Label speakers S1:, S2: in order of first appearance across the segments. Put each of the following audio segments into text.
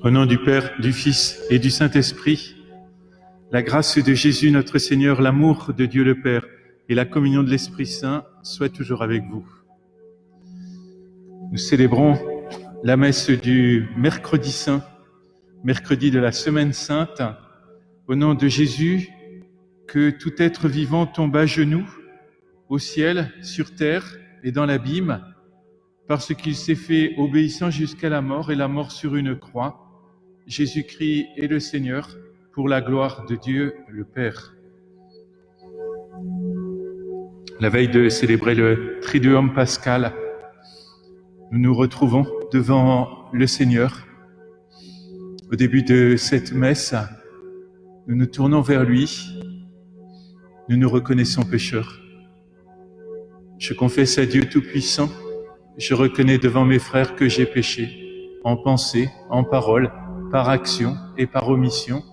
S1: Au nom du Père, du Fils et du Saint-Esprit, la grâce de Jésus notre Seigneur, l'amour de Dieu le Père et la communion de l'Esprit Saint soient toujours avec vous. Nous célébrons la messe du mercredi saint, mercredi de la semaine sainte. Au nom de Jésus, que tout être vivant tombe à genoux, au ciel, sur terre et dans l'abîme, parce qu'il s'est fait obéissant jusqu'à la mort et la mort sur une croix. Jésus-Christ est le Seigneur, pour la gloire de Dieu le Père. La veille de célébrer le Triduum pascal, nous nous retrouvons devant le Seigneur. Au début de cette messe, nous nous tournons vers lui, nous nous reconnaissons pécheurs. Je confesse à Dieu Tout-Puissant, je reconnais devant mes frères que j'ai péché, en pensée, en parole, par action et par omission.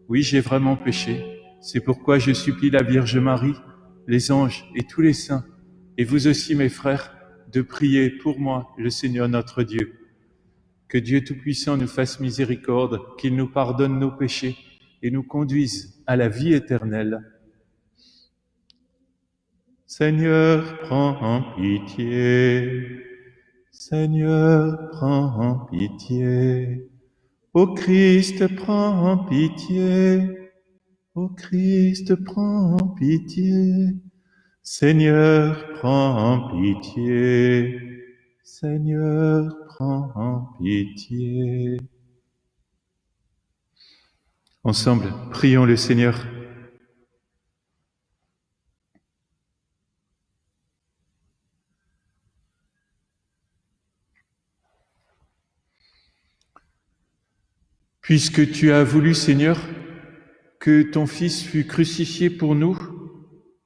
S1: Oui, j'ai vraiment péché. C'est pourquoi je supplie la Vierge Marie, les anges et tous les saints, et vous aussi mes frères, de prier pour moi, le Seigneur notre Dieu. Que Dieu Tout-Puissant nous fasse miséricorde, qu'il nous pardonne nos péchés et nous conduise à la vie éternelle. Seigneur, prends pitié. Seigneur, prends pitié. Ô Christ, prends pitié. Ô Christ, prends pitié. Seigneur, prends pitié. Seigneur, prends pitié. Ensemble, prions le Seigneur. Puisque tu as voulu, Seigneur, que ton Fils fût crucifié pour nous,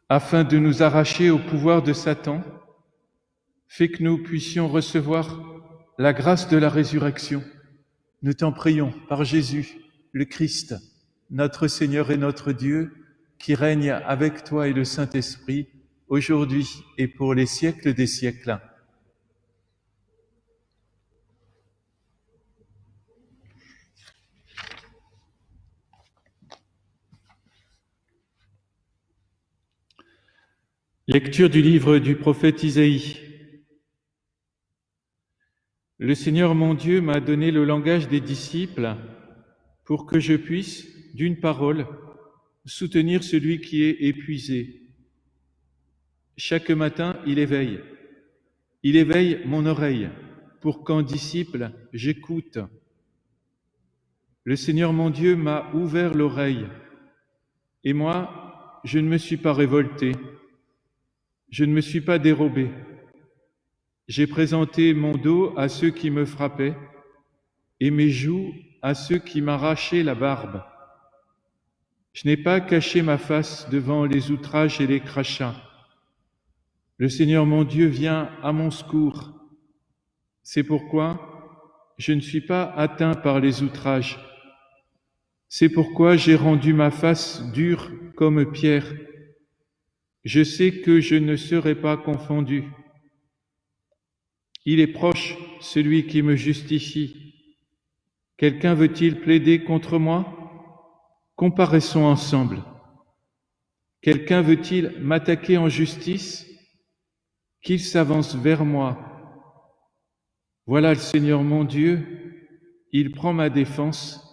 S1: afin de nous arracher au pouvoir de Satan, fais que nous puissions recevoir la grâce de la résurrection. Nous t'en prions par Jésus, le Christ, notre Seigneur et notre Dieu, qui règne avec toi et le Saint-Esprit, aujourd'hui et pour les siècles des siècles. Lecture du livre du prophète Isaïe. Le Seigneur mon Dieu m'a donné le langage des disciples pour que je puisse, d'une parole, soutenir celui qui est épuisé. Chaque matin, il éveille mon oreille pour qu'en disciple, j'écoute. Le Seigneur mon Dieu m'a ouvert l'oreille et moi, je ne me suis pas révolté, je ne me suis pas dérobé. J'ai présenté mon dos à ceux qui me frappaient et mes joues à ceux qui m'arrachaient la barbe. Je n'ai pas caché ma face devant les outrages et les crachats. Le Seigneur mon Dieu vient à mon secours. C'est pourquoi je ne suis pas atteint par les outrages. C'est pourquoi j'ai rendu ma face dure comme pierre. Je sais que je ne serai pas confondu. Il est proche, celui qui me justifie. Quelqu'un veut-il plaider contre moi? Comparaissons ensemble. Quelqu'un veut-il m'attaquer en justice? Qu'il s'avance vers moi. Voilà le Seigneur mon Dieu, il prend ma défense.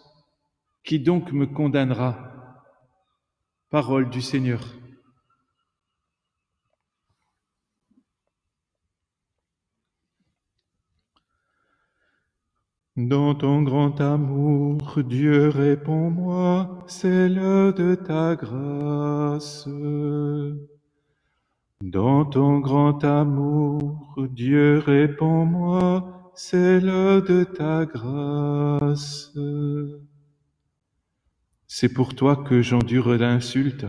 S1: Qui donc me condamnera? Parole du Seigneur. Dans ton grand amour, Dieu, réponds-moi, c'est l'heure de ta grâce. Dans ton grand amour, Dieu, réponds-moi, c'est l'heure de ta grâce. C'est pour toi que j'endure l'insulte,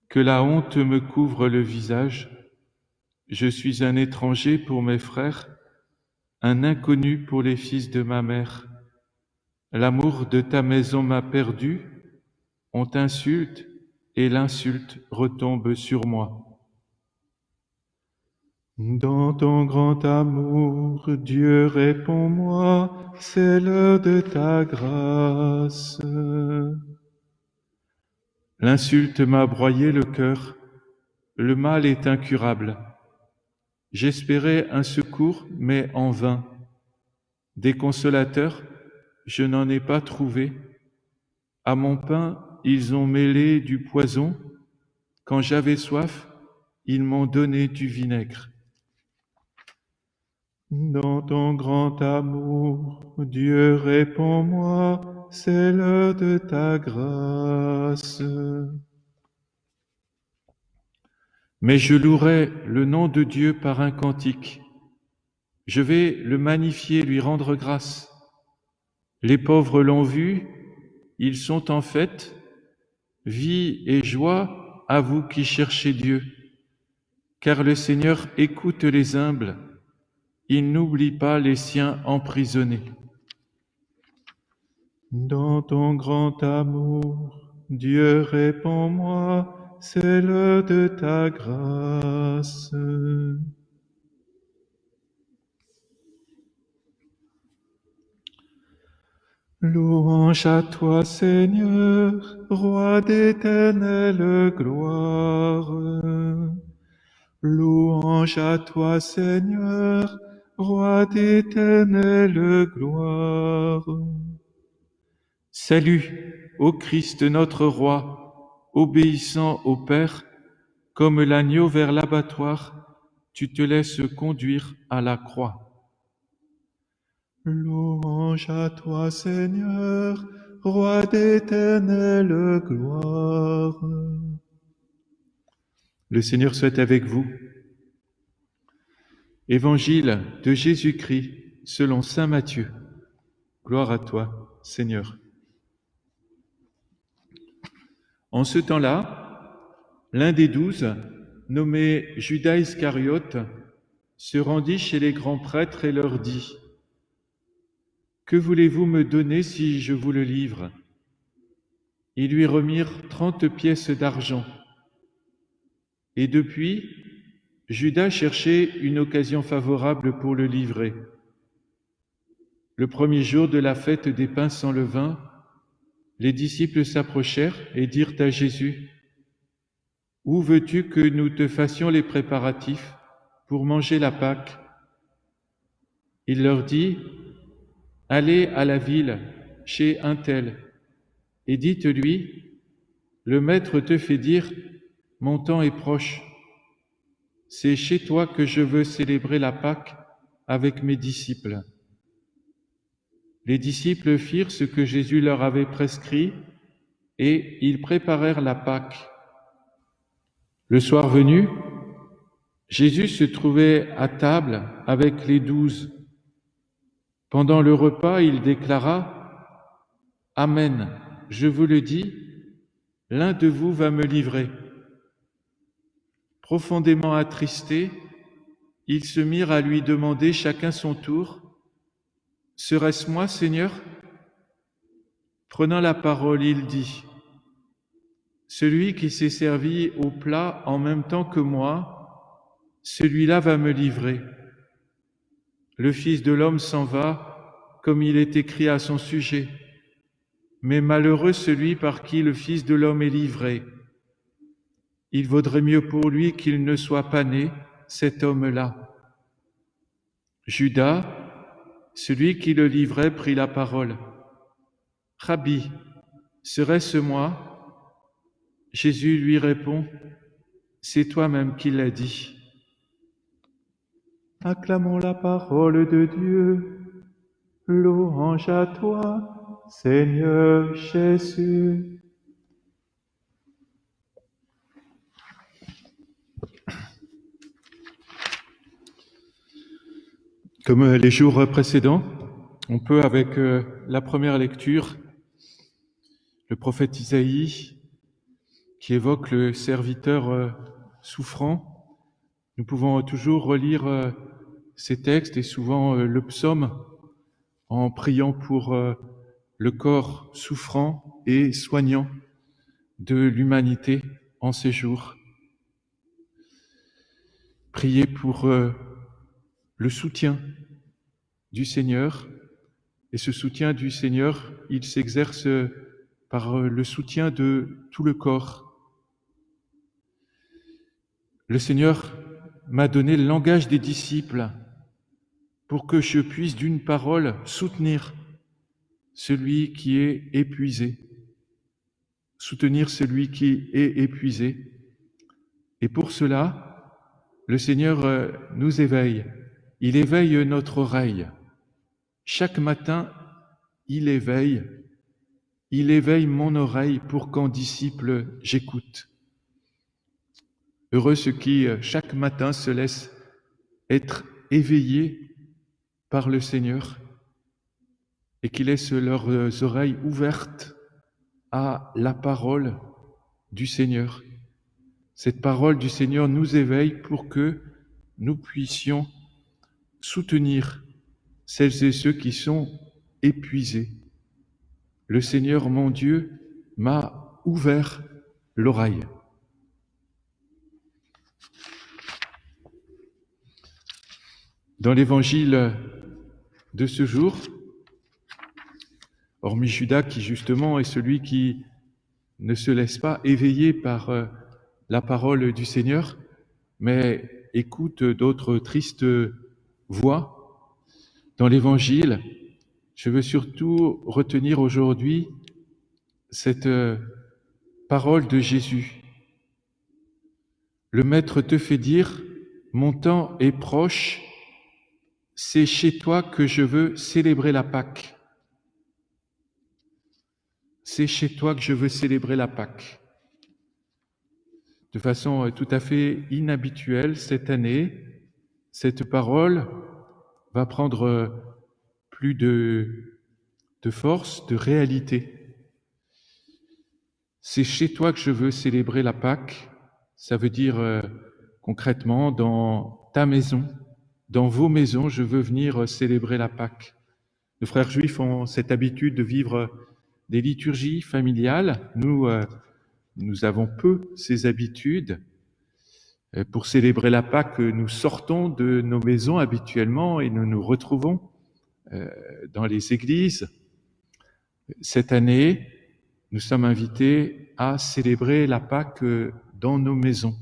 S1: que la honte me couvre le visage. Je suis un étranger pour mes frères, un inconnu pour les fils de ma mère. L'amour de ta maison m'a perdu, on t'insulte et l'insulte retombe sur moi.
S2: Dans ton grand amour, Dieu, réponds-moi, c'est l'heure de ta grâce.
S1: L'insulte m'a broyé le cœur, le mal est incurable. J'espérais un secours, mais en vain. Des consolateurs, je n'en ai pas trouvé. À mon pain, ils ont mêlé du poison. Quand j'avais soif, ils m'ont donné du vinaigre.
S2: Dans ton grand amour, Dieu, réponds-moi, c'est l'heure de ta grâce.
S1: Mais je louerai le nom de Dieu par un cantique. Je vais le magnifier, lui rendre grâce. Les pauvres l'ont vu, ils sont en fête. Vie et joie à vous qui cherchez Dieu. Car le Seigneur écoute les humbles, il n'oublie pas les siens emprisonnés.
S2: Dans ton grand amour, Dieu, réponds-moi, c'est l'heure de ta grâce. Louange à toi, Seigneur, roi d'éternelle gloire. Louange à toi, Seigneur, roi d'éternelle gloire.
S1: Salut, ô Christ notre roi, obéissant au Père, comme l'agneau vers l'abattoir, tu te laisses conduire à la croix.
S2: Louange à toi, Seigneur, roi d'éternelle gloire.
S1: Le Seigneur soit avec vous. Évangile de Jésus-Christ selon saint Matthieu. Gloire à toi, Seigneur. En ce temps-là, l'un des 12, nommé Judas Iscariote, se rendit chez les grands prêtres et leur dit : « Que voulez-vous me donner si je vous le livre ?» Ils lui remirent 30 pièces d'argent. Et depuis, Judas cherchait une occasion favorable pour le livrer. Le premier jour de la fête des pains sans levain, les disciples s'approchèrent et dirent à Jésus : « Où veux-tu que nous te fassions les préparatifs pour manger la Pâque ?» Il leur dit : « Allez à la ville, chez un tel, et dites-lui : le Maître te fait dire : mon temps est proche. C'est chez toi que je veux célébrer la Pâque avec mes disciples. » Les disciples firent ce que Jésus leur avait prescrit et ils préparèrent la Pâque. Le soir venu, Jésus se trouvait à table avec les 12. Pendant le repas, il déclara : « Amen, je vous le dis, l'un de vous va me livrer. » Profondément attristés, ils se mirent à lui demander chacun son tour : « Serait-ce moi, Seigneur ?» Prenant la parole, il dit : « Celui qui s'est servi au plat en même temps que moi, celui-là va me livrer. Le Fils de l'homme s'en va, comme il est écrit à son sujet. Mais malheureux celui par qui le Fils de l'homme est livré. Il vaudrait mieux pour lui qu'il ne soit pas né, cet homme-là. » Judas, celui qui le livrait, prit la parole. « Rabbi, serait-ce moi ?» Jésus lui répond : « C'est toi-même qui l'as dit. »
S2: Acclamons la parole de Dieu. Louange à toi, Seigneur Jésus.
S1: Comme les jours précédents, on peut, avec la première lecture, le prophète Isaïe, qui évoque le serviteur souffrant, nous pouvons toujours relire ces textes et souvent le psaume en priant pour le corps souffrant et soignant de l'humanité en ces jours. prier pour le soutien du Seigneur. Et ce soutien du Seigneur, il s'exerce par le soutien de tout le corps. Le Seigneur m'a donné le langage des disciples pour que je puisse d'une parole soutenir celui qui est épuisé. Soutenir celui qui est épuisé. Et pour cela, le Seigneur nous éveille. Il éveille notre oreille. Chaque matin, il éveille mon oreille pour qu'en disciple, j'écoute. Heureux ceux qui, chaque matin, se laissent être éveillés par le Seigneur et qui laissent leurs oreilles ouvertes à la parole du Seigneur. Cette parole du Seigneur nous éveille pour que nous puissions soutenir celles et ceux qui sont épuisés. Le Seigneur, mon Dieu, m'a ouvert l'oreille. Dans l'évangile de ce jour, hormis Judas qui justement est celui qui ne se laisse pas éveiller par la parole du Seigneur, mais écoute d'autres tristes voix, dans l'évangile, je veux surtout retenir aujourd'hui cette parole de Jésus. Le Maître te fait dire, mon temps est proche, c'est chez toi que je veux célébrer la Pâque. C'est chez toi que je veux célébrer la Pâque. De façon tout à fait inhabituelle, cette année, cette parole va prendre plus de force, de réalité. C'est chez toi que je veux célébrer la Pâque. Ça veut dire concrètement dans ta maison, dans vos maisons, je veux venir célébrer la Pâque. Nos frères juifs ont cette habitude de vivre des liturgies familiales. Nous avons peu ces habitudes. Pour célébrer la Pâque, nous sortons de nos maisons habituellement et nous nous retrouvons dans les églises. Cette année, nous sommes invités à célébrer la Pâque dans nos maisons.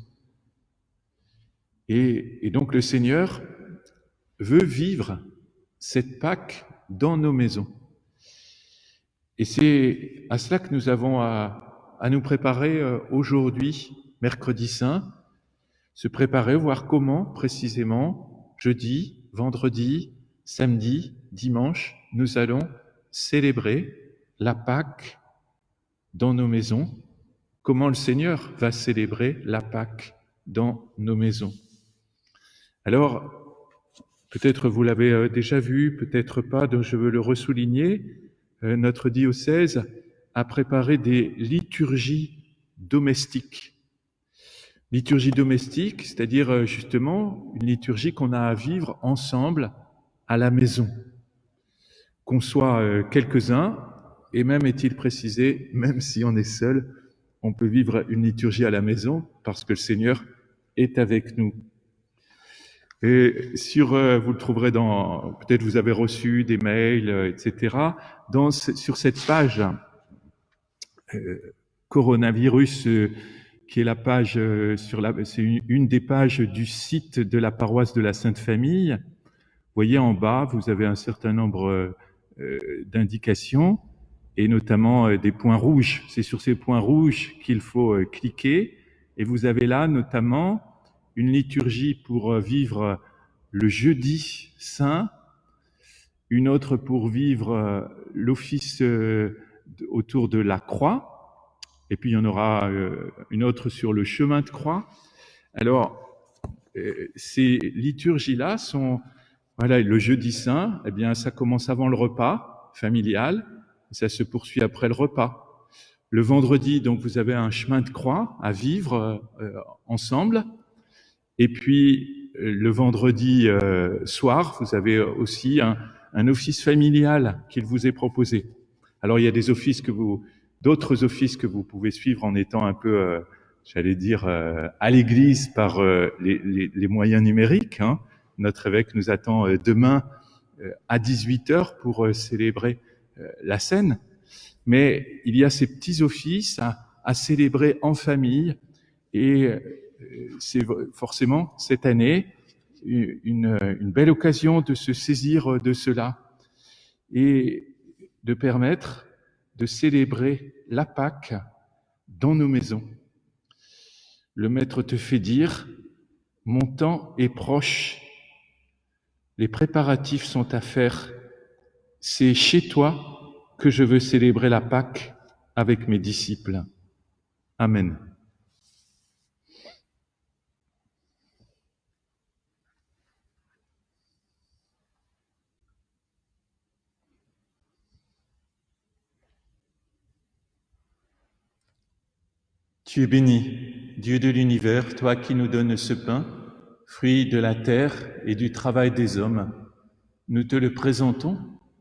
S1: Et donc le Seigneur veut vivre cette Pâque dans nos maisons. Et c'est à cela que nous avons à nous préparer aujourd'hui, mercredi saint, se préparer, voir comment précisément, jeudi, vendredi, samedi, dimanche, nous allons célébrer la Pâque dans nos maisons, comment le Seigneur va célébrer la Pâque dans nos maisons. Alors, peut-être vous l'avez déjà vu, peut-être pas, donc je veux le ressouligner. Notre diocèse a préparé des liturgies domestiques. Liturgie domestique, c'est-à-dire justement une liturgie qu'on a à vivre ensemble à la maison. Qu'on soit quelques-uns, et même est-il précisé, même si on est seul, on peut vivre une liturgie à la maison parce que le Seigneur est avec nous. Et vous le trouverez peut-être vous avez reçu des mails, etc. Sur cette page coronavirus, qui est la page c'est une des pages du site de la paroisse de la Sainte Famille. Vous voyez en bas, vous avez un certain nombre d'indications et notamment des points rouges. C'est sur ces points rouges qu'il faut cliquer et vous avez là notamment une liturgie pour vivre le jeudi saint, une autre pour vivre l'office autour de la croix, et puis il y en aura une autre sur le chemin de croix. Alors, ces liturgies-là sont, voilà, le jeudi saint, eh bien, ça commence avant le repas familial, et ça se poursuit après le repas. Le vendredi, donc, vous avez un chemin de croix à vivre ensemble. Et puis, le vendredi soir, vous avez aussi un office familial qu'il vous est proposé. Alors, il y a d'autres offices que vous pouvez suivre en étant un peu
S2: j'allais dire, à l'Église par les moyens numériques. Hein. Notre évêque nous attend demain à 18h pour célébrer la Seine. Mais il y a ces petits offices à célébrer en famille. Et c'est forcément, cette année, une belle occasion de se saisir de cela et de permettre de célébrer la Pâque dans nos maisons. Le Maître te fait dire, mon temps est proche, les préparatifs sont à faire, c'est chez toi que je veux célébrer la Pâque avec mes disciples. Amen. Tu es béni, Dieu de l'univers, toi qui nous donnes ce pain, fruit de la terre et du travail des hommes. Nous te le présentons,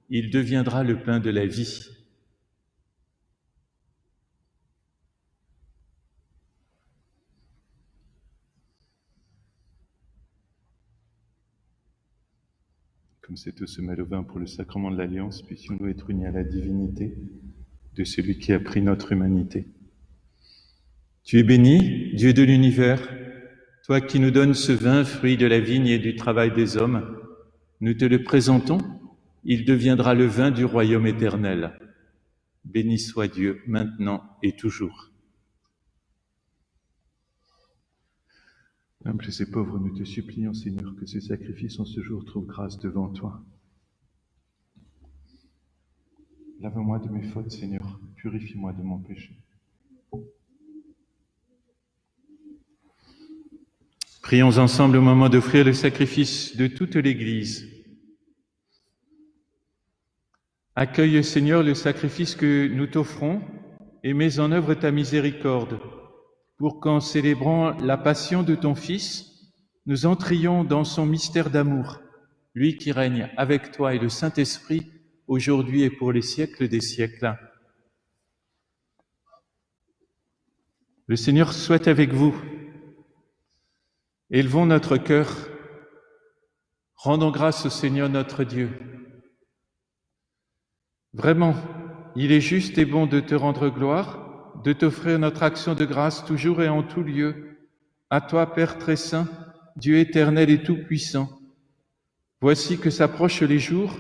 S2: il deviendra le pain de la vie. Comme cette eau se mêle au vin pour le sacrement de l'Alliance, puissions-nous être unis à la divinité de celui qui a pris notre humanité. Tu es béni, Dieu de l'univers, toi qui nous donnes ce vin, fruit de la vigne et du travail des hommes. Nous te le présentons, il deviendra le vin du royaume éternel. Béni soit Dieu, maintenant et toujours. Humbles et pauvres, nous te supplions, Seigneur, que ce sacrifice en ce jour trouve grâce devant toi. Lave-moi de mes fautes, Seigneur, purifie-moi de mon péché. Prions ensemble au moment d'offrir le sacrifice de toute l'Église. Accueille, Seigneur, le sacrifice que nous t'offrons et mets en œuvre ta miséricorde, pour qu'en célébrant la passion de ton Fils, nous entrions dans son mystère d'amour, lui qui règne avec toi et le Saint-Esprit, aujourd'hui et pour les siècles des siècles. Le Seigneur soit avec vous. Élevons notre cœur, rendons grâce au Seigneur notre Dieu. Vraiment, il est juste et bon de te rendre gloire, de t'offrir notre action de grâce toujours et en tout lieu. À toi, Père très saint, Dieu éternel et tout-puissant. Voici que s'approchent les jours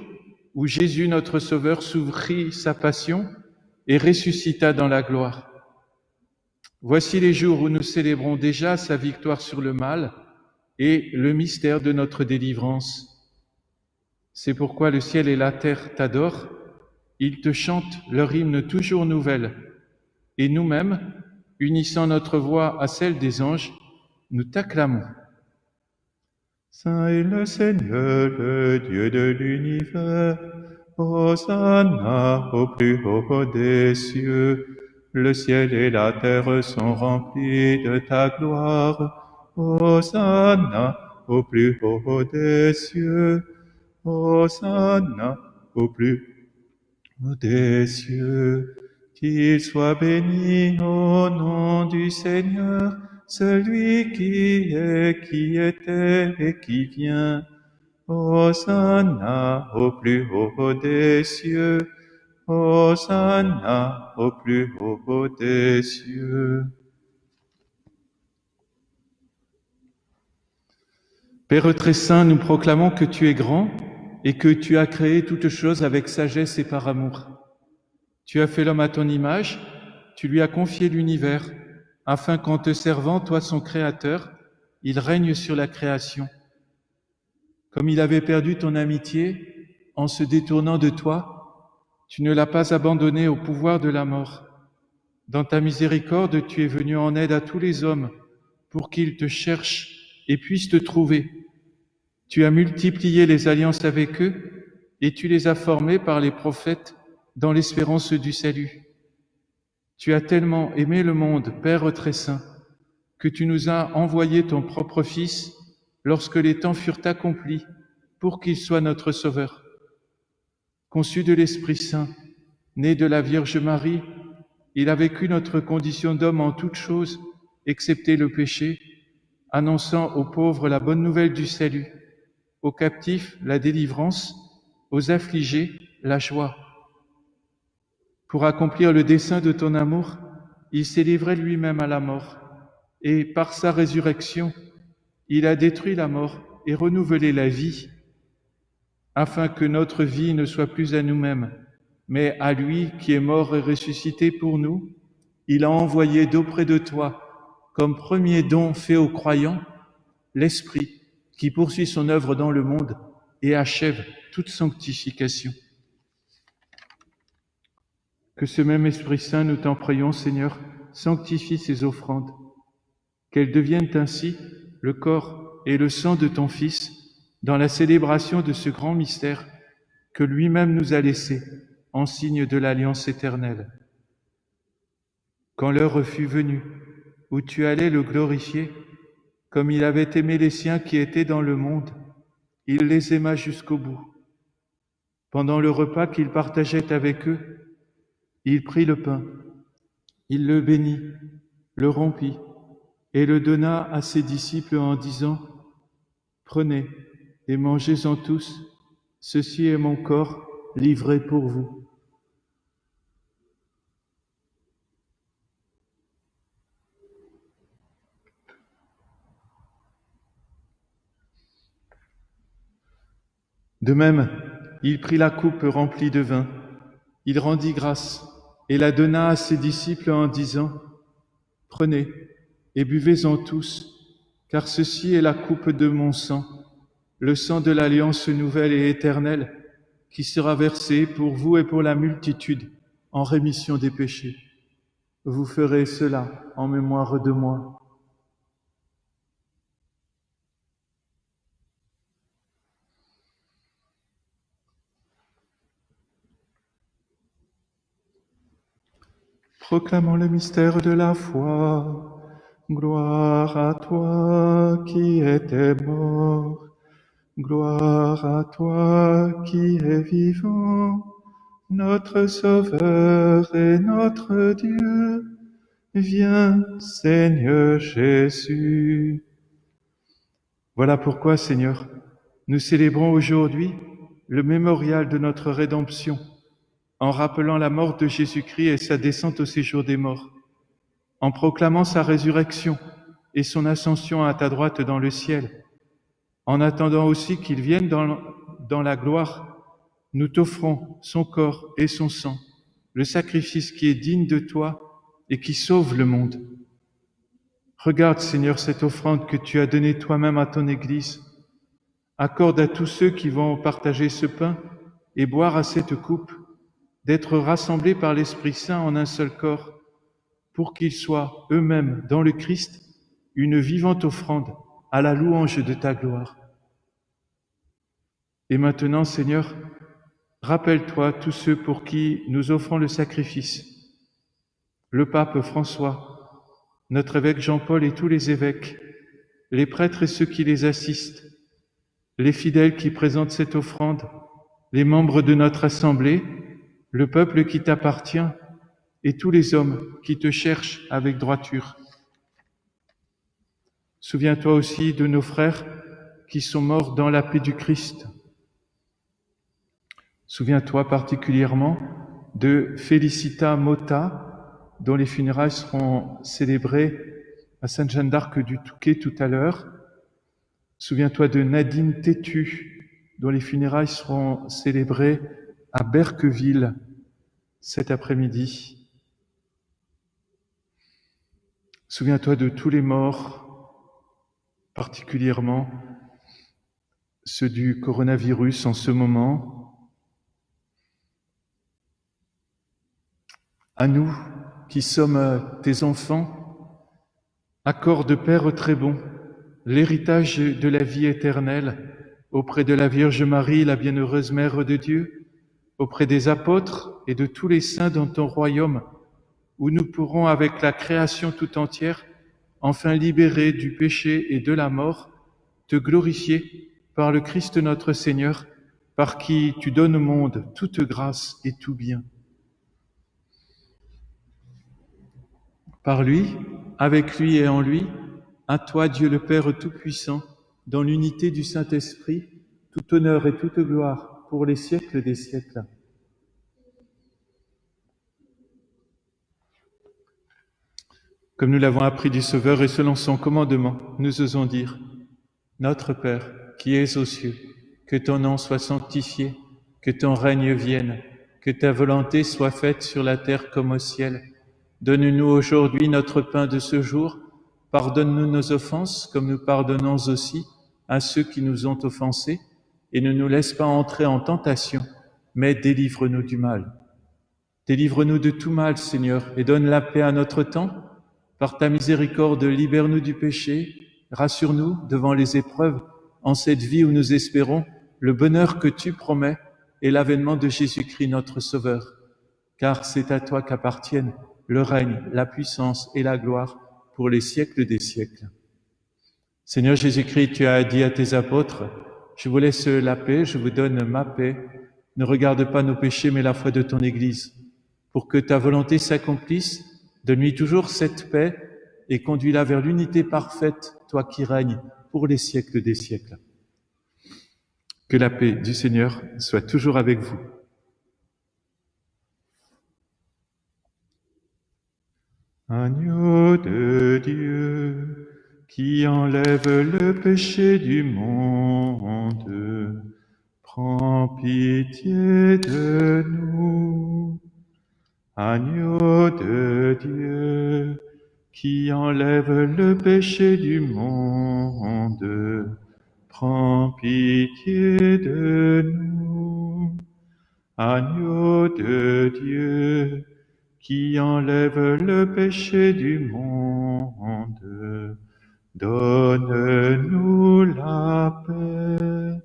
S2: où Jésus, notre Sauveur, s'ouvrit sa passion et ressuscita dans la gloire. Voici les jours où nous célébrons déjà sa victoire sur le mal et le mystère de notre délivrance. C'est pourquoi le ciel et la terre t'adorent, ils te chantent leur hymne toujours nouvelle, et nous-mêmes, unissant notre voix à celle des anges, nous t'acclamons. Saint est le Seigneur, le Dieu de l'univers, Hosanna au plus haut des cieux. Le ciel et la terre sont remplis de ta gloire. Hosanna au plus haut des cieux. Hosanna au plus haut des cieux. Qu'il soit béni au nom du Seigneur, celui qui est, qui était et qui vient. Hosanna au plus haut des cieux. Hosanna au plus haut des cieux. Père très saint, nous proclamons que tu es grand et que tu as créé toutes choses avec sagesse et par amour. Tu as fait l'homme à ton image, tu lui as confié l'univers, afin qu'en te servant, toi son Créateur, il règne sur la création. Comme il avait perdu ton amitié, en se détournant de toi, tu ne l'as pas abandonné au pouvoir de la mort. Dans ta miséricorde, tu es venu en aide à tous les hommes pour qu'ils te cherchent et puissent te trouver. Tu as multiplié les alliances avec eux et tu les as formés par les prophètes dans l'espérance du salut. Tu as tellement aimé le monde, Père très saint, que tu nous as envoyé ton propre Fils lorsque les temps furent accomplis pour qu'il soit notre Sauveur. Conçu de l'Esprit Saint, né de la Vierge Marie, il a vécu notre condition d'homme en toutes choses excepté le péché, annonçant aux pauvres la bonne nouvelle du salut, aux captifs la délivrance, aux affligés la joie. Pour accomplir le dessein de ton amour, il s'est livré lui-même à la mort, et par sa résurrection, il a détruit la mort et renouvelé la vie, afin que notre vie ne soit plus à nous-mêmes, mais à lui qui est mort et ressuscité pour nous. Il a envoyé d'auprès de toi, comme premier don fait aux croyants, l'Esprit qui poursuit son œuvre dans le monde et achève toute sanctification. Que ce même Esprit Saint, nous t'en prions, Seigneur, sanctifie ces offrandes, qu'elles deviennent ainsi le corps et le sang de ton Fils dans la célébration de ce grand mystère que lui-même nous a laissé en signe de l'alliance éternelle. Quand l'heure fut venue où tu allais le glorifier, comme il avait aimé les siens qui étaient dans le monde, il les aima jusqu'au bout. Pendant le repas qu'il partageait avec eux, il prit le pain, il le bénit, le rompit et le donna à ses disciples en disant : « Prenez et mangez-en tous, ceci est mon corps livré pour vous. » De même, il prit la coupe remplie de vin, il rendit grâce et la donna à ses disciples en disant : « Prenez et buvez-en tous, car ceci est la coupe de mon sang, le sang de l'alliance nouvelle et éternelle, qui sera versé pour vous et pour la multitude en rémission des péchés. Vous ferez cela en mémoire de moi. » Proclamons le mystère de la foi. Gloire à toi qui étais mort. Gloire à toi qui es vivant. Notre Sauveur et notre Dieu. Viens, Seigneur Jésus. Voilà pourquoi, Seigneur, nous célébrons aujourd'hui le mémorial de notre rédemption, en rappelant la mort de Jésus-Christ et sa descente au séjour des morts, en proclamant sa résurrection et son ascension à ta droite dans le ciel, en attendant aussi qu'il vienne dans la gloire. Nous t'offrons son corps et son sang, le sacrifice qui est digne de toi et qui sauve le monde. Regarde, Seigneur, cette offrande que tu as donnée toi-même à ton Église. Accorde à tous ceux qui vont partager ce pain et boire à cette coupe d'être rassemblés par l'Esprit Saint en un seul corps, pour qu'ils soient eux-mêmes dans le Christ une vivante offrande à la louange de ta gloire. Et maintenant, Seigneur, rappelle-toi tous ceux pour qui nous offrons le sacrifice. Le pape François, notre évêque Jean-Paul et tous les évêques, les prêtres et ceux qui les assistent, les fidèles qui présentent cette offrande, les membres de notre assemblée, le peuple qui t'appartient et tous les hommes qui te cherchent avec droiture. Souviens-toi aussi de nos frères qui sont morts dans la paix du Christ. Souviens-toi particulièrement de Félicita Motta, dont les funérailles seront célébrées à Sainte-Jeanne d'Arc du Touquet tout à l'heure. Souviens-toi de Nadine Tétu, dont les funérailles seront célébrées à Berqueville cet après-midi. Souviens-toi de tous les morts, particulièrement ceux du coronavirus en ce moment. À nous qui sommes tes enfants, accorde, Père très bon, l'héritage de la vie éternelle auprès de la Vierge Marie, la bienheureuse Mère de Dieu, auprès des apôtres et de tous les saints dans ton royaume, où nous pourrons, avec la création tout entière, enfin libérés du péché et de la mort, te glorifier par le Christ notre Seigneur, par qui tu donnes au monde toute grâce et tout bien. Par lui,
S1: avec lui et en lui, à toi, Dieu le Père Tout-Puissant, dans l'unité du Saint-Esprit, tout honneur et toute gloire pour les siècles des siècles. Comme nous l'avons appris du Sauveur et selon son commandement, nous osons dire: Notre Père, qui es aux cieux, que ton nom soit sanctifié, que ton règne vienne, que ta volonté soit faite sur la terre comme au ciel. Donne-nous aujourd'hui notre pain de ce jour. Pardonne-nous nos offenses, comme nous pardonnons aussi à ceux qui nous ont offensés, et ne nous laisse pas entrer en tentation, mais délivre-nous du mal. Délivre-nous de tout mal, Seigneur, et donne la paix à notre temps. Par ta miséricorde, libère-nous du péché, rassure-nous devant les épreuves, en cette vie où nous espérons le bonheur que tu promets et l'avènement de Jésus-Christ notre Sauveur. Car c'est à toi qu'appartiennent le règne, la puissance et la gloire pour les siècles des siècles. Seigneur Jésus-Christ, tu as dit à tes apôtres: je vous laisse la paix, je vous donne ma paix. Ne regarde pas nos péchés, mais la foi de ton Église. Pour que ta volonté s'accomplisse, donne-lui toujours cette paix et conduis-la vers l'unité parfaite, toi qui règnes pour les siècles des siècles. Que la paix du Seigneur soit toujours avec vous. Agneau de Dieu, qui enlève le péché du monde, prends pitié de nous. Agneau de Dieu, qui enlève le péché du monde, prends pitié de nous. Agneau de Dieu, qui enlève le péché du monde, donne-nous la paix.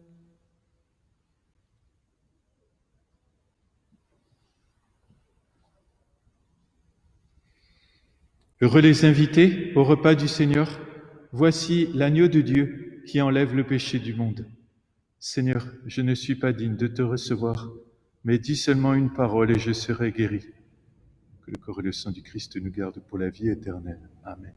S1: Heureux les invités au repas du Seigneur. Voici l'agneau de Dieu qui enlève le péché du monde. Seigneur, je ne suis pas digne de te recevoir, mais dis seulement une parole et je serai guéri. Que le corps et le sang du Christ nous gardent pour la vie éternelle. Amen.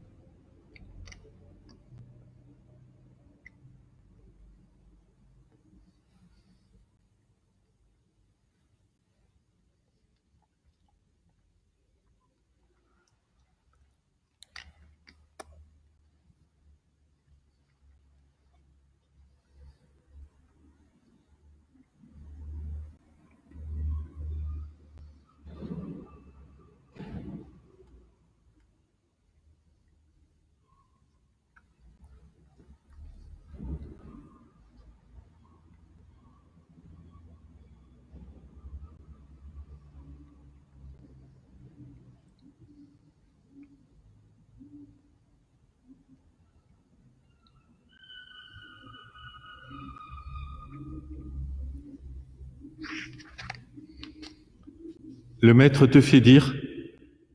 S1: Le Maître te fait dire: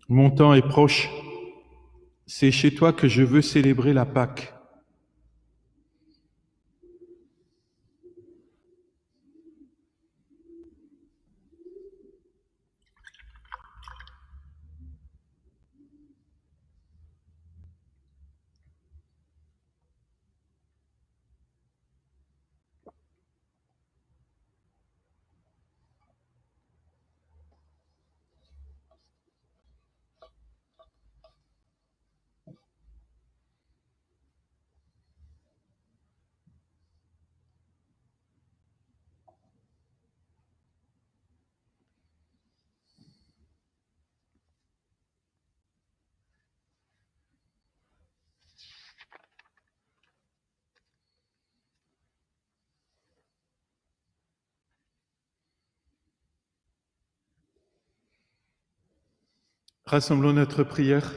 S1: mon temps est proche, c'est chez toi que je veux célébrer la Pâque. Rassemblons notre prière.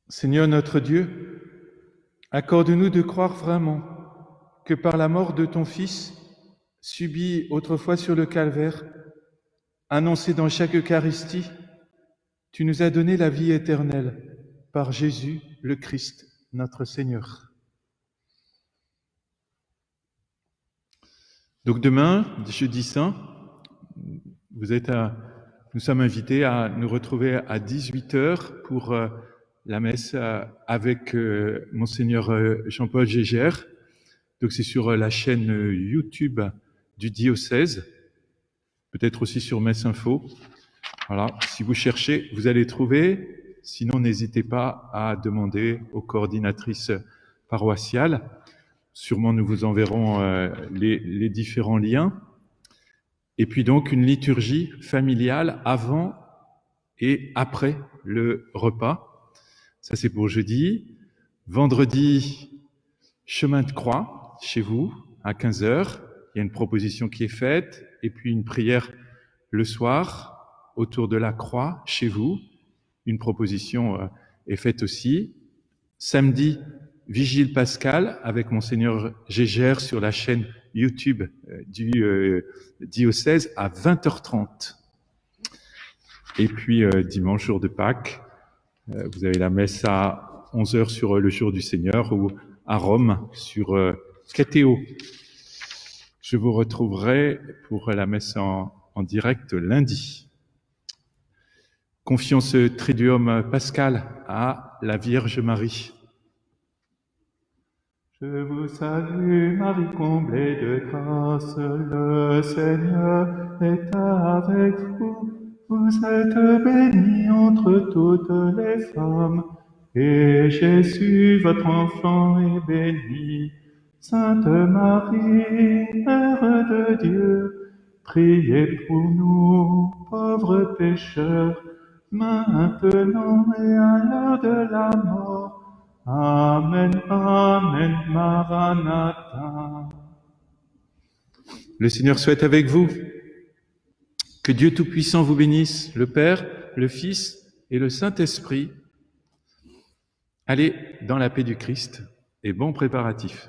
S1: Seigneur notre Dieu, accorde-nous de croire vraiment que par la mort de ton Fils, subi autrefois sur le calvaire, annoncé dans chaque Eucharistie, tu nous as donné la vie éternelle par Jésus le Christ, notre Seigneur. Donc demain, jeudi saint, vous
S2: nous sommes invités à nous retrouver à 18h pour la messe avec Monseigneur Jean-Paul Gégère. Donc c'est sur la chaîne YouTube du diocèse, peut-être aussi sur Messe Info. Voilà, si vous cherchez, vous allez trouver. Sinon, n'hésitez pas à demander aux coordinatrices paroissiales. Sûrement, nous vous enverrons les différents liens. Et puis donc, une liturgie familiale avant et après le repas. Ça, c'est pour jeudi. Vendredi, chemin de croix, chez vous, à 15h. Il y a une proposition qui est faite. Et puis, une prière le soir, autour de la croix, chez vous. Une proposition est faite aussi. Samedi, Vigile pascale avec Monseigneur Gégère sur la chaîne YouTube du diocèse à 20h30. Et puis dimanche, jour de Pâques, vous avez la messe à 11h sur le jour du Seigneur ou à Rome sur Catéo. Je vous retrouverai pour la messe en direct lundi. Confions ce Triduum pascal à la Vierge Marie. Je vous salue, Marie comblée de grâce, le Seigneur est avec vous. Vous êtes bénie entre toutes les femmes, et Jésus, votre enfant, est béni. Sainte Marie, Mère de Dieu, priez pour nous, pauvres pécheurs, maintenant et à l'heure de la mort. Amen, Amen, Maranatha. Le Seigneur soit avec vous. Que Dieu Tout-Puissant vous bénisse, le Père, le Fils et le Saint-Esprit. Allez dans la paix du Christ et bon préparatif.